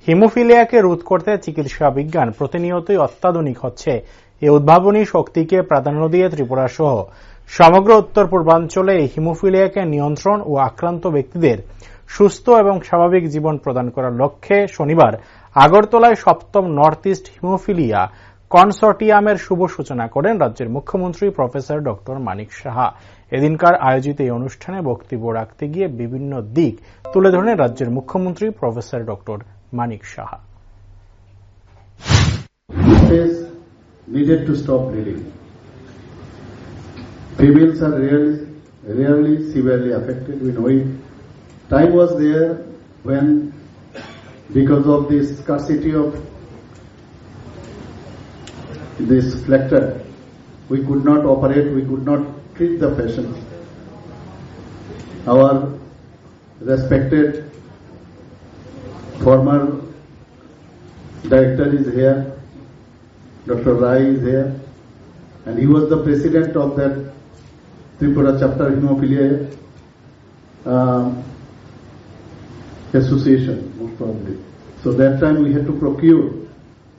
হিমোফিলিয়াকে রোধ করতে চিকিৎসা বিজ্ঞান প্রতিনিয়তই অত্যাধুনিক হচ্ছে। এই উদ্ভাবনী শক্তিকে প্রাধান্য দিয়ে ত্রিপুরা সহ সমগ্র উত্তর পূর্বাঞ্চলে এই হিমোফিলিয়াকে নিয়ন্ত্রণ ও আক্রান্ত ব্যক্তিদের সুস্থ এবং স্বাভাবিক জীবন প্রদান করার লক্ষ্যে শনিবার আগরতলায় ৭ম নর্থ ইস্ট হিমোফিলিয়া কনসর্টিয়ামের শুভ সূচনা করেন রাজ্যের মুখ্যমন্ত্রী প্রফেসর ড মানিক সাহা। এদিনকার আয়োজিত এই অনুষ্ঠানে বক্তব্য রাখতে গিয়ে বিভিন্ন দিক তুলে ধরেন রাজ্যের মুখ্যমন্ত্রী প্রফেসর ড Manik Saha. Needed to stop bleeding. Females are rarely severely affected. We know it. Time was there when, because of the scarcity of this factor, we could not operate, we could not treat the patients. Our respected former director is here, Dr. Rai is here, and he was the president of that Tripura chapter Hemophilia association, most probably. So that time we had to procure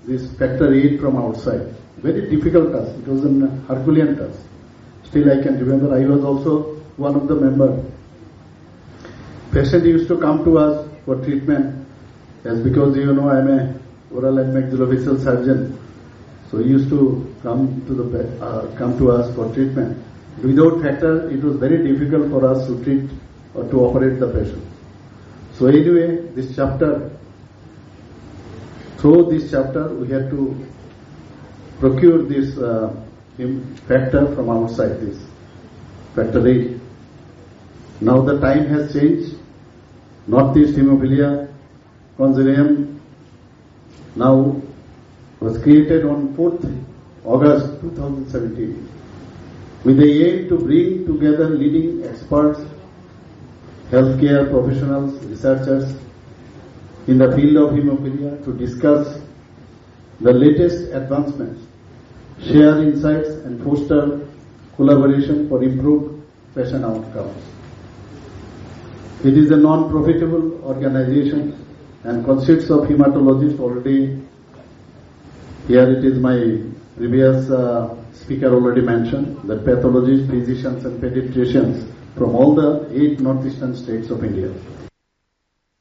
this factor 8 from outside. Very difficult task. It was a Herculean task. Still I can remember, I was also one of the members. Patient used to come to us for treatment, as because you know I am a oral and maxillofacial surgeon. So he used to come to us for treatment. Without factor, it was very difficult for us to treat or to operate the patient. So anyway, this chapter, through this chapter, we had to procure this factor from outside, this factor 8. Now the time has changed. Northeast Hemophilia Consortium now was created on 4th August 2017 with the aim to bring together leading experts, healthcare professionals, researchers in the field of hemophilia to discuss the latest advancements, share insights and foster collaboration for improved patient outcomes. It is a non-profitable organization and consists of hematologists already. Here it is my previous speaker already mentioned, that pathologists, physicians and pediatricians from all the 8 northeastern states of India.